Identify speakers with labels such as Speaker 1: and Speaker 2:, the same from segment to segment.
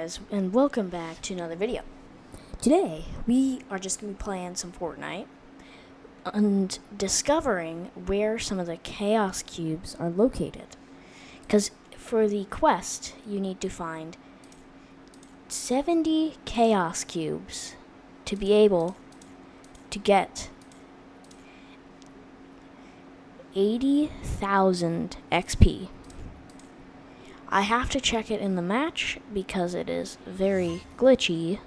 Speaker 1: guys, and welcome back to another video. Today, we are just going to be playing some Fortnite and discovering where some of the Chaos Cubes are located. Because for the quest, you need to find 70 Chaos Cubes to be able to get 80,000 XP. I have to check it in the match because it is very glitchy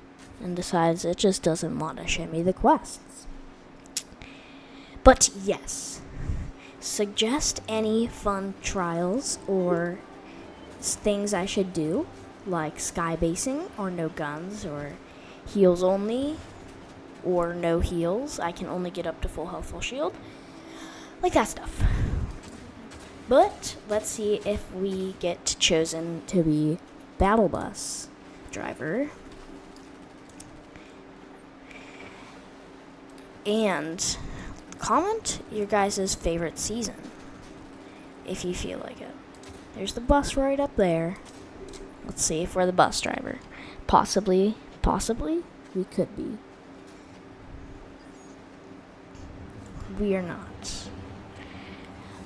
Speaker 1: and decides it just doesn't want to show me the quests. But yes, suggest any fun trials or things I should do, like sky basing or no guns or heals only or no heals. I can only get up to full health, full shield, like that stuff. But let's see if we get chosen to be Battle Bus driver. And comment your guys' favorite season if you feel like it. There's the bus right up there. Let's see if we're the bus driver. Possibly, we could be. We are not.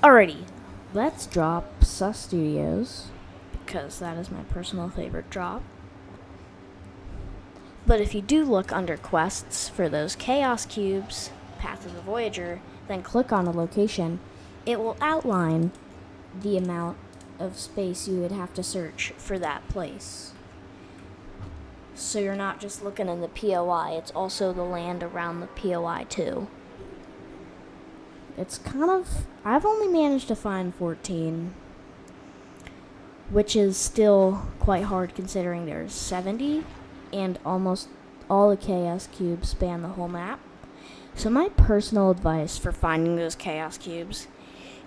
Speaker 1: Alrighty. Let's drop Sus Studios, because that is my personal favorite drop. But if you do look under quests for those Chaos Cubes, Path of the Voyager, then click on a location, it will outline the amount of space you would have to search for that place. So you're not just looking in the POI, it's also the land around the POI too. It's I've only managed to find 14, which is still quite hard considering there's 70, and almost all the Chaos Cubes span the whole map. So my personal advice for finding those Chaos Cubes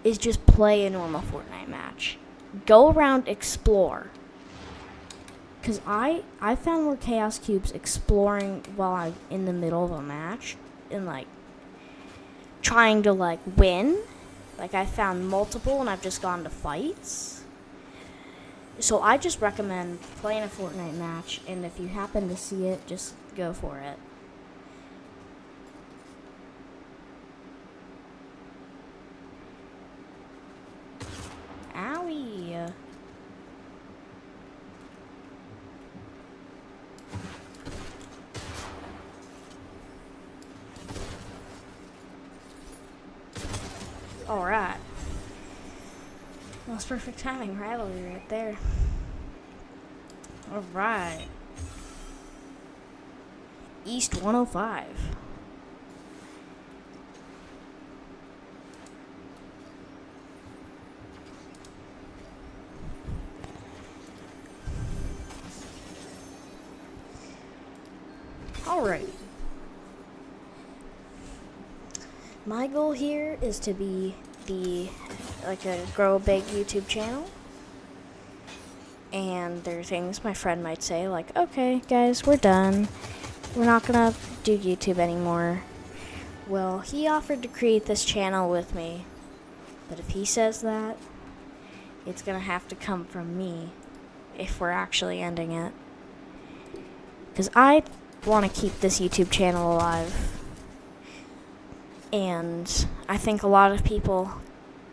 Speaker 1: is just play a normal Fortnite match. Go around, explore. Because I found more Chaos Cubes exploring while I'm in the middle of a match, and trying to win. I found multiple and I've just gone to fights. So I just recommend playing a Fortnite match, and if you happen to see it, just go for it. Owie. Alright. That's perfect timing, rivalry right there. Alright. East 105. Alright. My goal here is to be a grow a big YouTube channel. And there are things my friend might say okay, guys, we're done. We're not gonna do YouTube anymore. Well, he offered to create this channel with me. But if he says that, it's gonna have to come from me if we're actually ending it. Because I want to keep this YouTube channel alive. And I think a lot of people,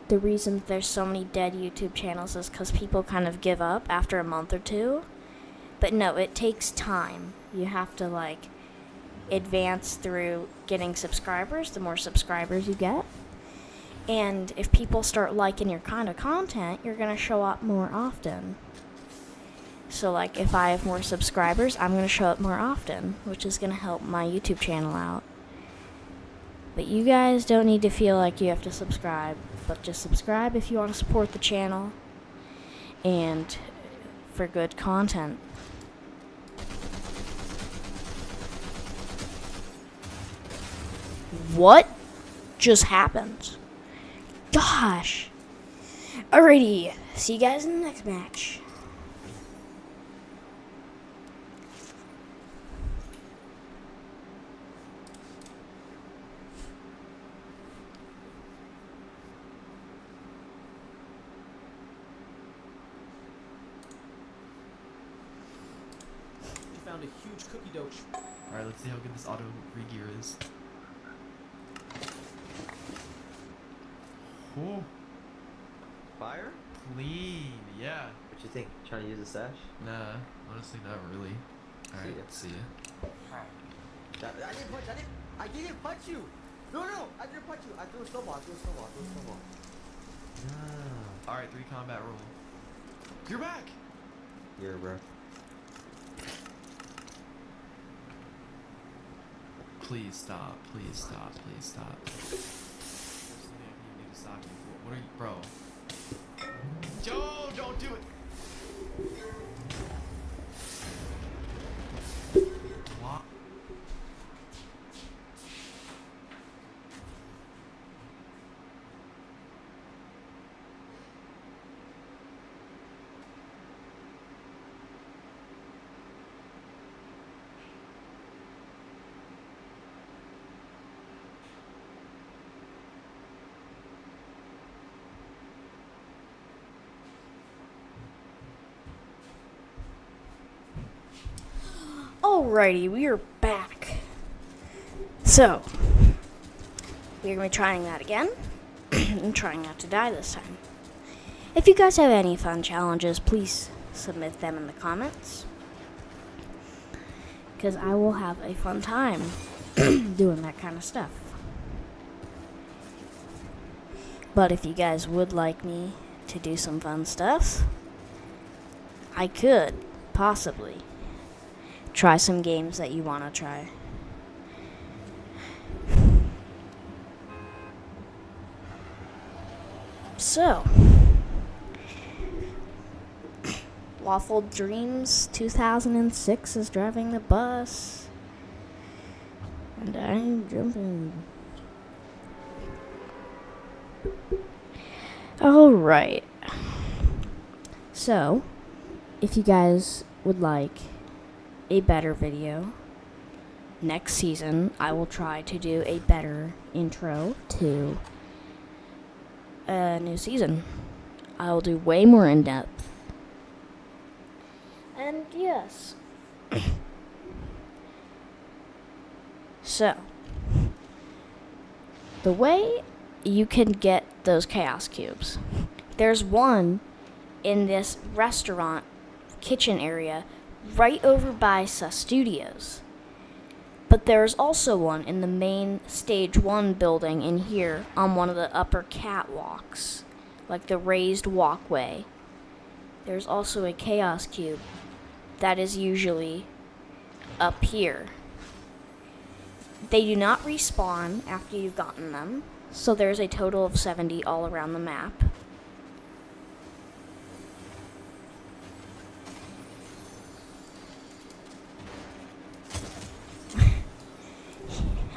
Speaker 1: the reason there's so many dead YouTube channels is because people kind of give up after a month or two. But no, it takes time. You have to advance through getting subscribers, the more subscribers you get. And if people start liking your kind of content, you're going to show up more often. So if I have more subscribers, I'm going to show up more often, which is going to help my YouTube channel out. But you guys don't need to feel like you have to subscribe, but just subscribe if you want to support the channel and for good content. What just happened? Gosh. Alrighty, see you guys in the next match.
Speaker 2: found a huge cookie dough.
Speaker 3: Alright, let's see how good this auto re-gear is. Oh,
Speaker 4: Fire?
Speaker 3: clean, yeah.
Speaker 4: What you think? Trying to use a sash?
Speaker 3: Nah, honestly, not really. Alright, let's see ya.
Speaker 4: I didn't punch you! No, I didn't punch you. I threw a snowball. No.
Speaker 3: Alright, 3 combat roll. You're back!
Speaker 4: Here, bro.
Speaker 3: Please stop, please stop, please stop. There's something I can even do to stop you. What are you, bro? Joe, don't do it! What?
Speaker 1: Alrighty, we are back. So, we're going to be trying that again. I'm trying not to die this time. If you guys have any fun challenges, please submit them in the comments. Because I will have a fun time doing that kind of stuff. But if you guys would like me to do some fun stuff, I could possibly try some games that you want to try. So, Waffle Dreams 2006 is driving the bus, and I'm jumping. Alright. So, if you guys would like a better video next season, I will try to do a better intro to a new season. I will do way more in depth. And yes. So, the way you can get those chaos cubes, there's one in this restaurant kitchen area right over by Studios. But there's also one in the main stage 1 building in here on one of the upper catwalks, like the raised walkway. There's also a chaos cube that is usually up here. They do not respawn after you've gotten them, so there's a total of 70 all around the map.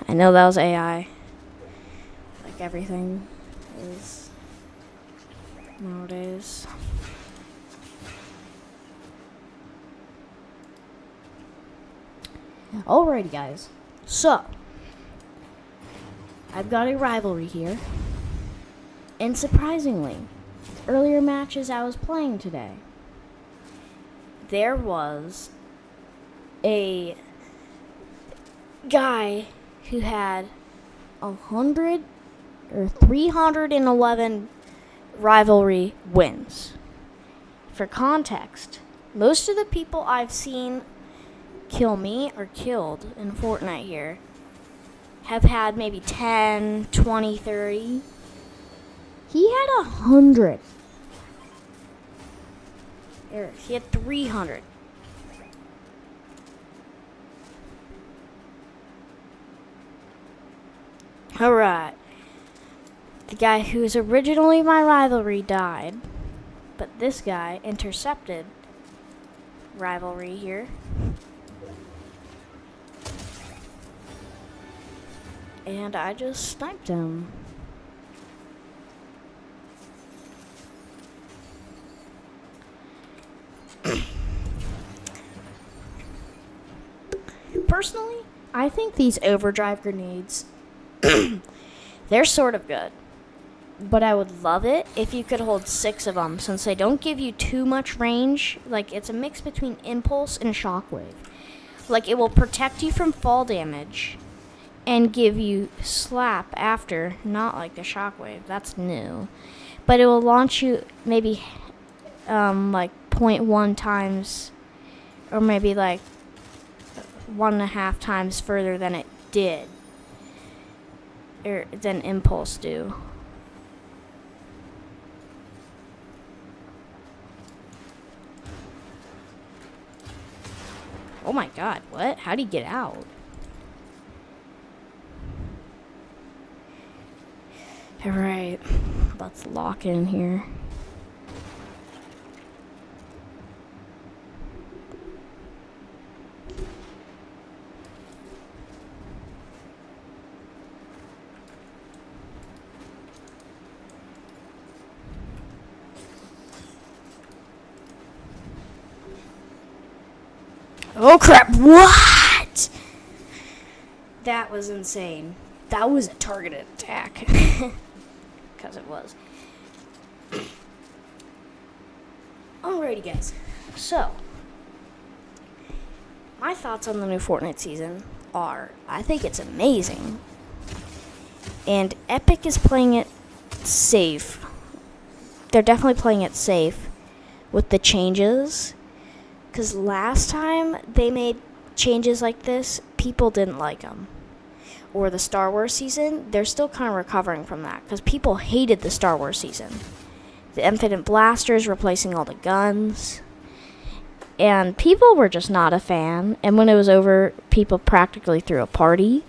Speaker 1: I know that was AI, like everything is nowadays. Alrighty, guys. So, I've got a rivalry here. And surprisingly, earlier matches I was playing today, there was a guy who had 100 or 311 rivalry wins. For context, most of the people I've seen kill me or killed in Fortnite here have had maybe 10, 20, 30. He had 100. He had 300. Alright. The guy who was originally my rivalry died, but this guy intercepted rivalry here. And I just sniped him. Personally, I think these overdrive grenades, they're sort of good. But I would love it if you could hold 6 of them, since they don't give you too much range. Like, it's a mix between impulse and shockwave. Like, it will protect you from fall damage and give you slap after, not like the shockwave. That's new. But it will launch you maybe like 0.1 times, or maybe like 1.5 times further than it did, or than Impulse do. Oh my god, what? How'd he get out? Alright, let's lock in here. Oh crap, what? That was insane. That was a targeted attack. Because it was. Alrighty guys, so my thoughts on the new Fortnite season are, I think it's amazing. And Epic is playing it safe. They're definitely playing it safe with the changes. Because last time they made changes like this, people didn't like them. Or the Star Wars season, they're still kind of recovering from that. Because people hated the Star Wars season. The infinite blasters replacing all the guns. And people were just not a fan. And when it was over, people practically threw a party.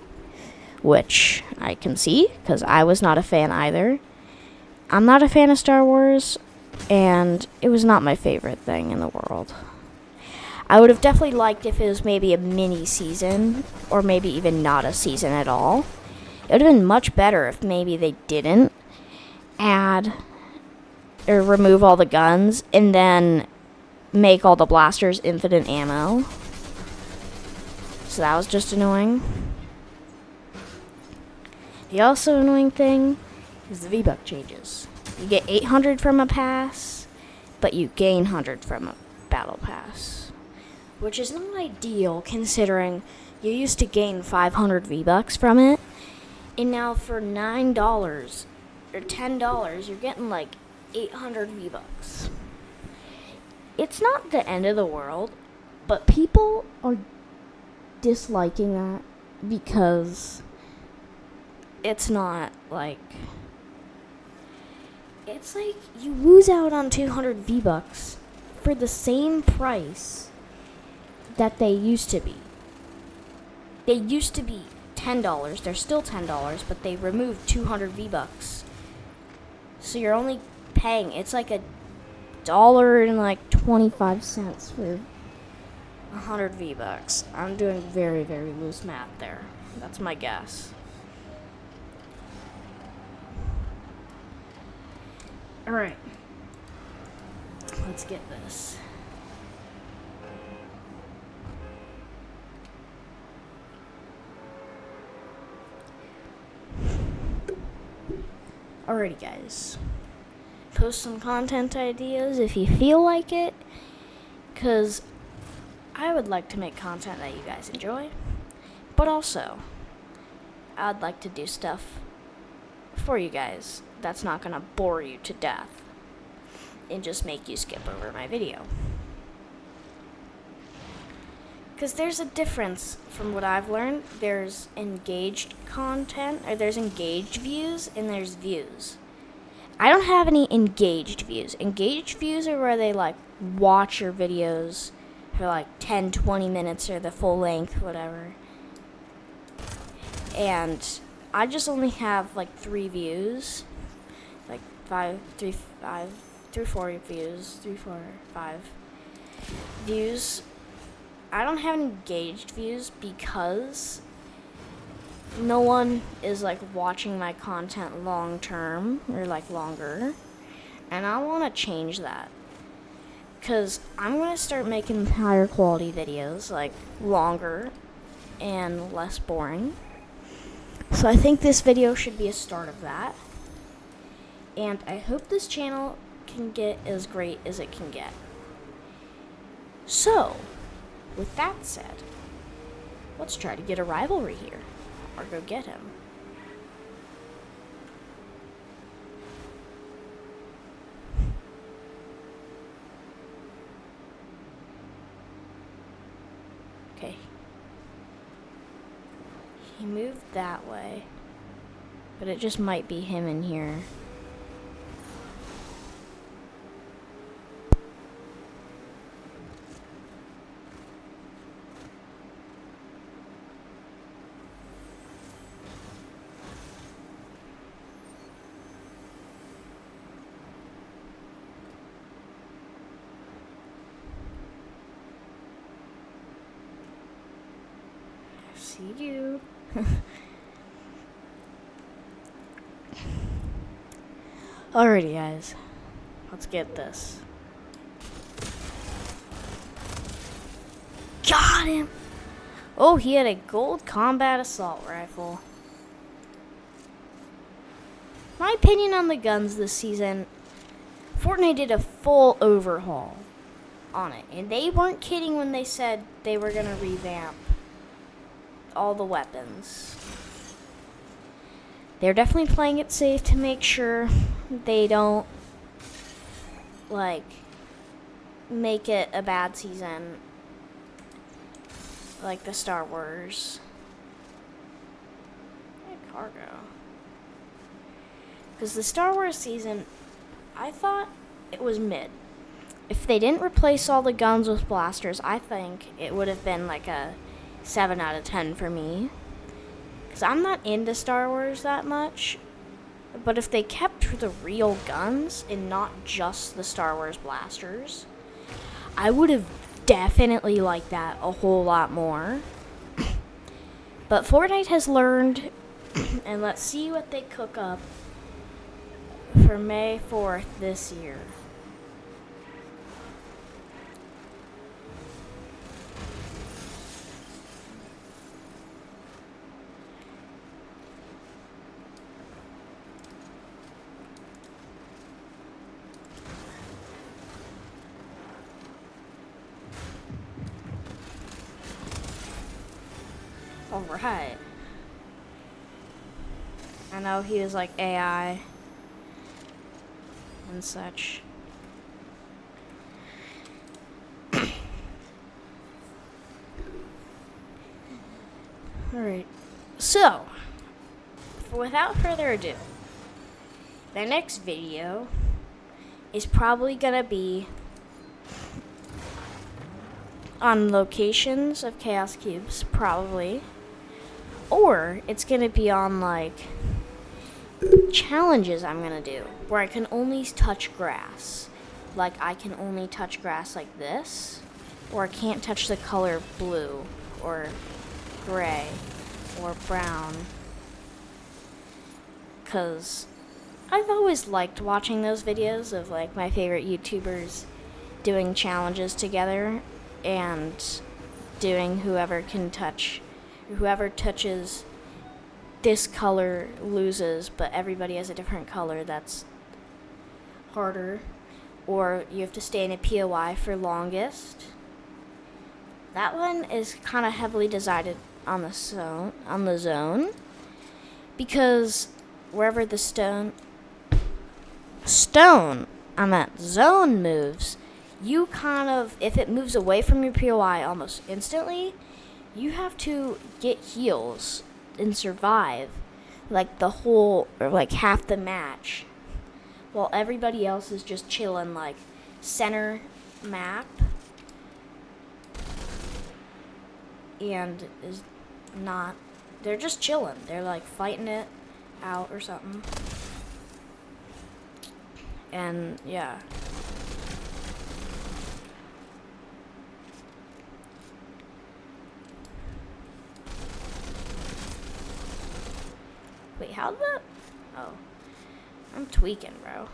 Speaker 1: Which I can see, because I was not a fan either. I'm not a fan of Star Wars. And it was not my favorite thing in the world. I would have definitely liked if it was maybe a mini season, or maybe even not a season at all. It would have been much better if maybe they didn't add or remove all the guns and then make all the blasters infinite ammo. So that was just annoying. The also annoying thing is the V-Buck changes. You get 800 from a pass, but you gain 100 from a battle pass. Which is not ideal, considering you used to gain 500 V-Bucks from it, and now for $9 or $10, you're getting like 800 V-Bucks. It's not the end of the world, but people are disliking that because it's not like... It's like you lose out on 200 V-Bucks for the same price that they used to be. They used to be $10. They're still $10, but they removed 200 V-Bucks. So you're only paying, it's like $1.25 for 100 V-Bucks. I'm doing very, very loose math there. That's my guess. Alright. Let's get this. Alrighty guys, post some content ideas if you feel like it, because I would like to make content that you guys enjoy, but also I'd like to do stuff for you guys that's not going to bore you to death and just make you skip over my video. Because there's a difference from what I've learned. There's engaged content, or there's engaged views, and there's views. I don't have any engaged views. Engaged views are where they like watch your videos for like 10, 20 minutes or the full length, whatever. And I just only have like 3 views. Like 4 views. 3, 4, 5 views. I don't have any engaged views because no one is like watching my content long term or like longer, and I want to change that because I'm going to start making higher quality videos, like longer and less boring. So I think this video should be a start of that, and I hope this channel can get as great as it can get. So with that said, Let's try to get a rivalry here. Or go get him. Okay. He moved that way. But it just might be him in here. See you. Alrighty, guys. Let's get this. Got him! Oh, he had a gold combat assault rifle. My opinion on the guns this season, Fortnite did a full overhaul on it. And they weren't kidding when they said they were going to revamp all the weapons. They're definitely playing it safe to make sure they don't, like, make it a bad season like the Star Wars. Cargo. Because the Star Wars season, I thought it was mid. If they didn't replace all the guns with blasters, I think it would have been like a 7 out of 10 for me. Because I'm not into Star Wars that much. But if they kept the real guns and not just the Star Wars blasters, I would have definitely liked that a whole lot more. But Fortnite has learned, and let's see what they cook up for May 4th this year. Alright. I know he was like AI and such. Alright. So, without further ado, the next video is probably gonna be on locations of Chaos Cubes, probably. Or it's gonna be on like challenges I'm gonna do where I can only touch grass. Like I can only touch grass like this, or I can't touch the color blue or gray or brown. 'Cause I've always liked watching those videos of like my favorite YouTubers doing challenges together and doing whoever touches this color loses, but everybody has a different color that's harder, or you have to stay in a POI for longest. That one is kind of heavily decided on the zone, because wherever the zone moves, you kind of, if it moves away from your POI almost instantly, you have to get heals and survive like the whole, or like half the match, while everybody else is just chilling like center map and is not, they're just chilling. They're like fighting it out or something. And yeah. Wait, how'd that? Oh. I'm tweaking, bro.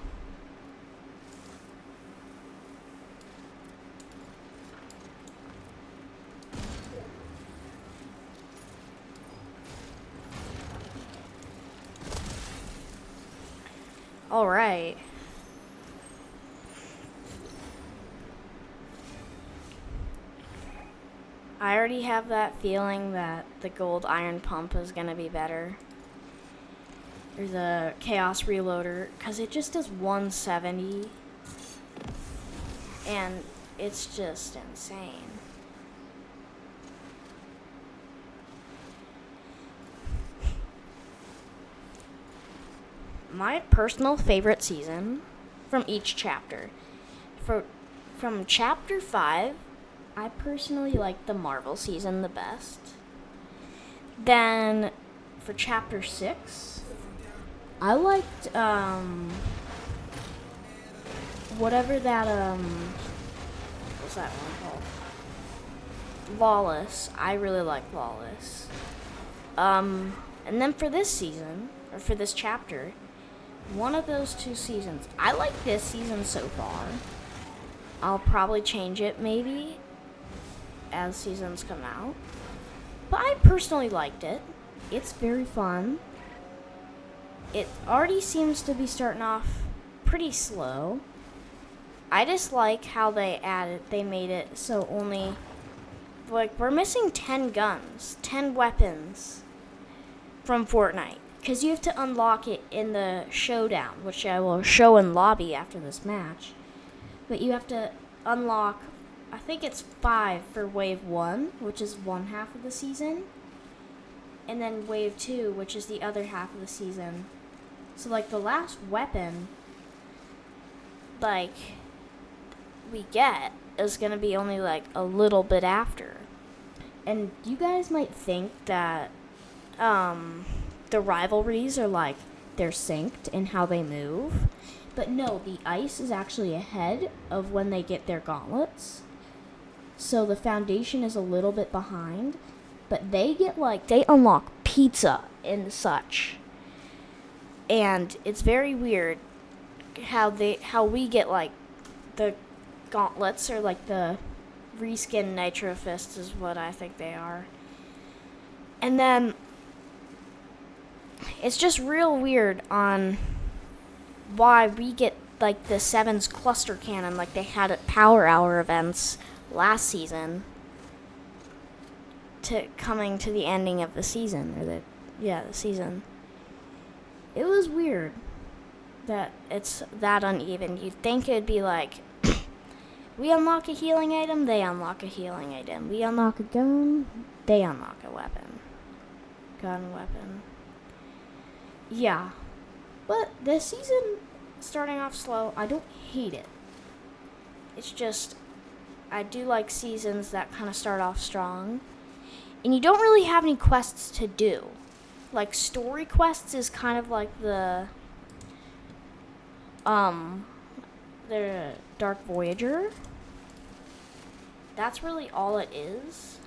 Speaker 1: Alright. I already have that feeling that the gold iron pump is going to be better. Or the chaos reloader, because it just does 170. And it's just insane. My personal favorite season from each chapter. From chapter 5, I personally like the Marvel season the best. Then for chapter 6, I liked whatever that what's that one called? Lawless. I really like Lawless. And then for this season, or for this chapter, one of those two seasons. I like this season so far. I'll probably change it maybe as seasons come out. But I personally liked it. It's very fun. It already seems to be starting off pretty slow. I just like how they made it so only, like, we're missing 10 guns, 10 weapons from Fortnite. Because you have to unlock it in the showdown, which I will show in lobby after this match. But you have to unlock, I think it's 5 for Wave 1, which is one half of the season. And then Wave 2, which is the other half of the season. So, like, the last weapon, like, we get is going to be only, like, a little bit after. And you guys might think that, the rivalries are like they're synced in how they move. But no, the ice is actually ahead of when they get their gauntlets. So the foundation is a little bit behind. But they unlock pizza and such. And it's very weird how we get like the gauntlets, or like the reskin nitro fists is what I think they are. And then it's just real weird on why we get like the 7's cluster cannon like they had at Power Hour events last season to coming to the ending of the season, or the season. It was weird that it's that uneven. You'd think it'd be like we unlock a healing item, they unlock a healing item. We unlock a gun, they unlock a weapon. Gun, weapon. Yeah. But this season, starting off slow, I don't hate it. It's just, I do like seasons that kind of start off strong. And you don't really have any quests to do. Like, story quests is kind of like the Dark Voyager. That's really all it is.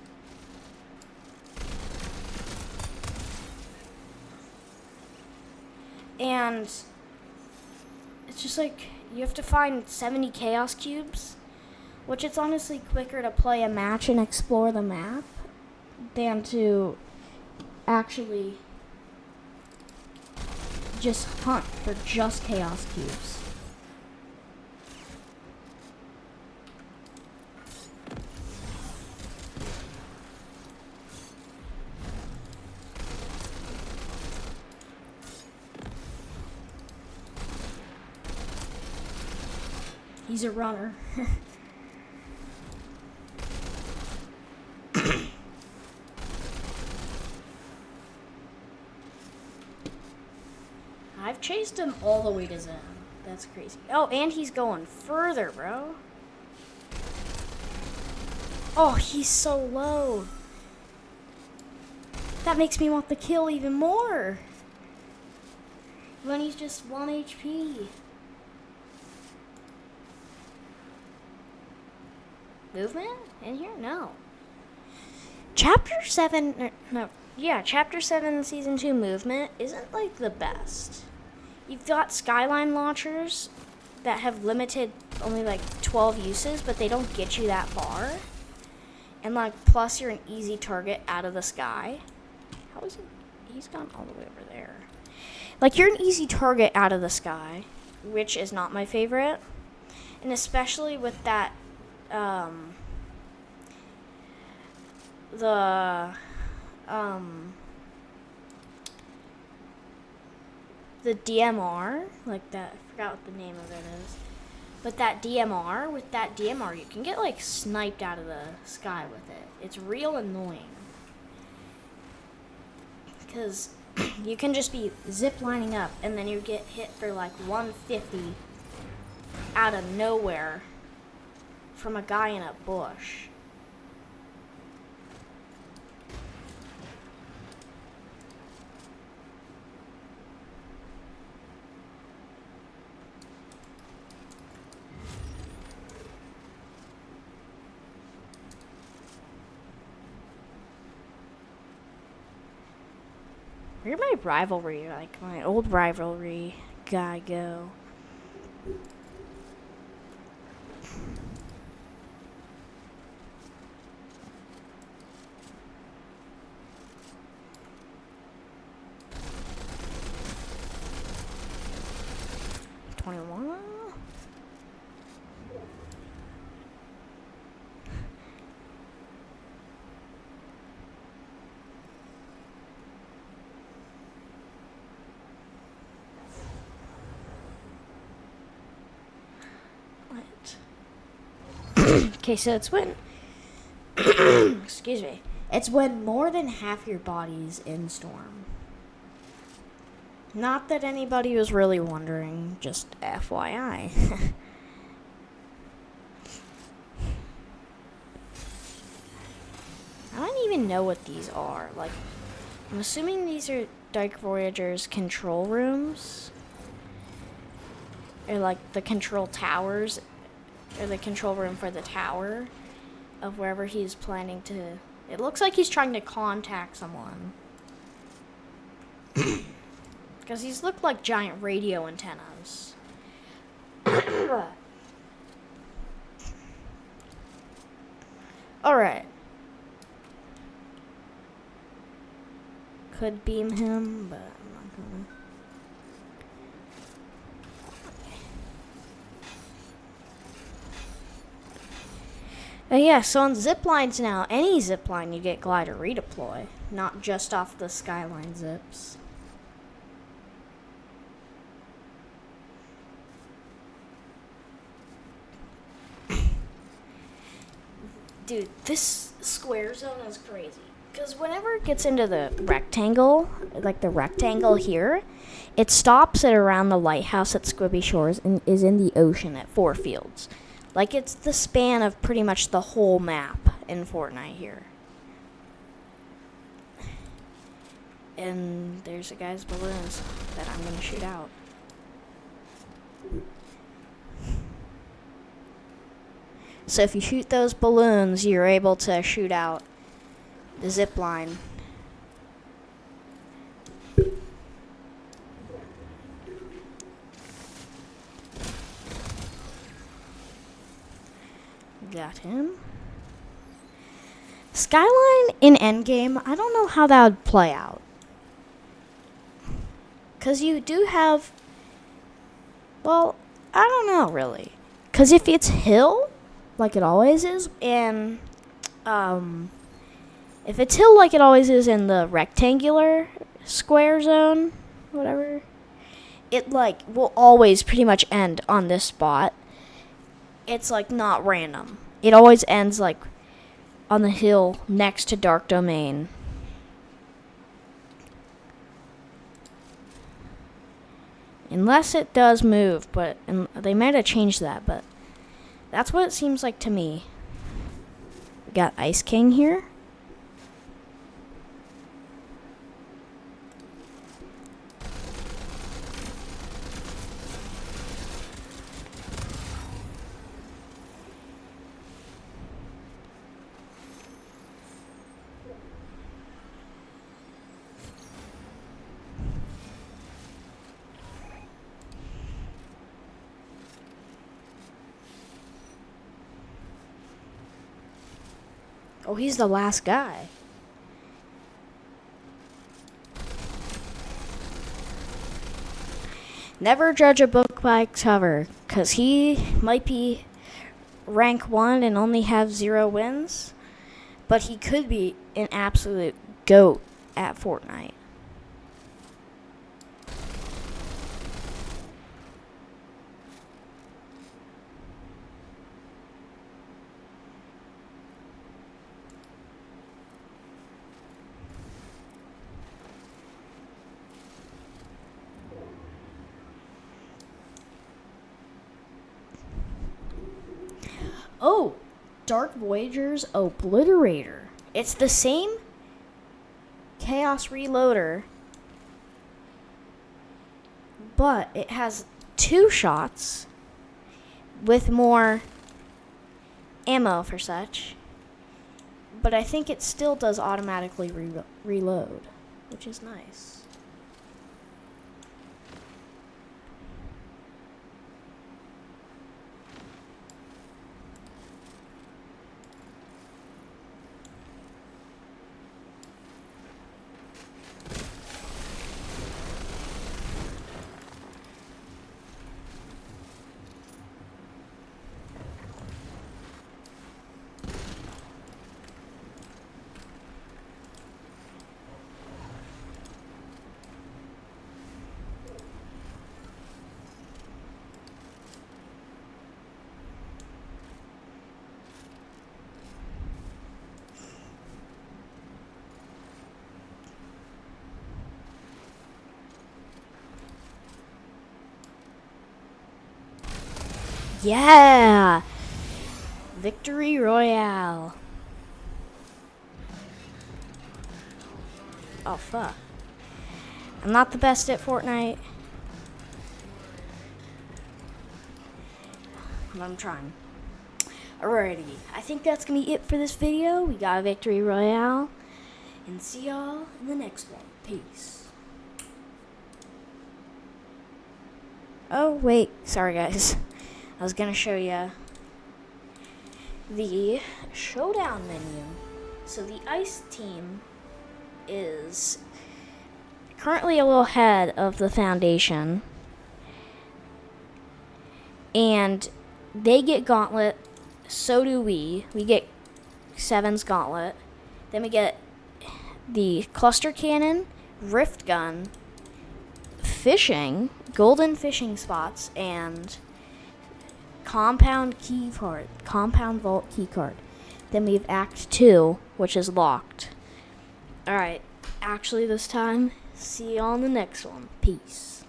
Speaker 1: And it's just like you have to find 70 chaos cubes, which it's honestly quicker to play a match and explore the map than to actually just hunt for just chaos cubes. He's a runner. I've chased him all the way to Zen. That's crazy. Oh, and he's going further, bro. Oh, he's so low. That makes me want the kill even more. When he's just 1 HP. Movement in here? No. Chapter 7 Season 2 movement isn't like the best. You've got skyline launchers that have limited only like 12 uses, but they don't get you that far. And like, plus you're an easy target out of the sky. How is he? He's gone all the way over there. Like, you're an easy target out of the sky, which is not my favorite. And especially with that the um the DMR, like that, I forgot what the name of it is. But that DMR, with that DMR, you can get like sniped out of the sky with it. It's real annoying. Because you can just be zip lining up and then you get hit for like 150 out of nowhere from a guy in a bush. Where'd my rivalry, like my old rivalry guy go? $21? Okay, so it's when excuse me. It's when more than half your body's in storm. Not that anybody was really wondering, just FYI. I don't even know what these are. Like, I'm assuming these are Dark Voyager's control rooms. Or like the control towers, or the control room for the tower of wherever he's planning to. It looks like he's trying to contact someone. Because these look like giant radio antennas. Alright. Could beam him, but I'm not gonna. Yeah, so on zip lines now, any zip line you get glider redeploy, not just off the skyline zips. Dude, this square zone is crazy. Because whenever it gets into the rectangle, like the rectangle here, it stops at around the lighthouse at Squibby Shores and is in the ocean at 4 Fields. Like, it's the span of pretty much the whole map in Fortnite here. And there's a guy's balloons that I'm going to shoot out. So if you shoot those balloons, you're able to shoot out the zip line. Got him. Skyline in Endgame, I don't know how that would play out. Because you do have... Well, I don't know, really. Because if it's hill, like it always is, and... if it's hill like it always is in the rectangular square zone, whatever, it, like, will always pretty much end on this spot. It's, like, not random. It always ends, like, on the hill next to Dark Domain. Unless it does move, but they might have changed that, but that's what it seems like to me. We got Ice King here. Oh, he's the last guy. Never judge a book by its cover, because he might be rank 1 and only have 0 wins. But he could be an absolute GOAT at Fortnite. Oh, Dark Voyager's Obliterator. It's the same Chaos Reloader, but it has 2 shots with more ammo for such. But I think it still does automatically reload, which is nice. Yeah! Victory Royale. Oh, fuck. I'm not the best at Fortnite. But I'm trying. Alrighty. I think that's going to be it for this video. We got a Victory Royale. And see y'all in the next one. Peace. Oh, wait. Sorry, guys. I was going to show you the showdown menu. So the ice team is currently a little ahead of the foundation. And they get gauntlet. So do we. We get 7's gauntlet. Then we get the cluster cannon, rift gun, fishing, golden fishing spots, and compound vault key card. Then we have Act 2, which is locked. Alright, actually this time, see you on the next one. Peace.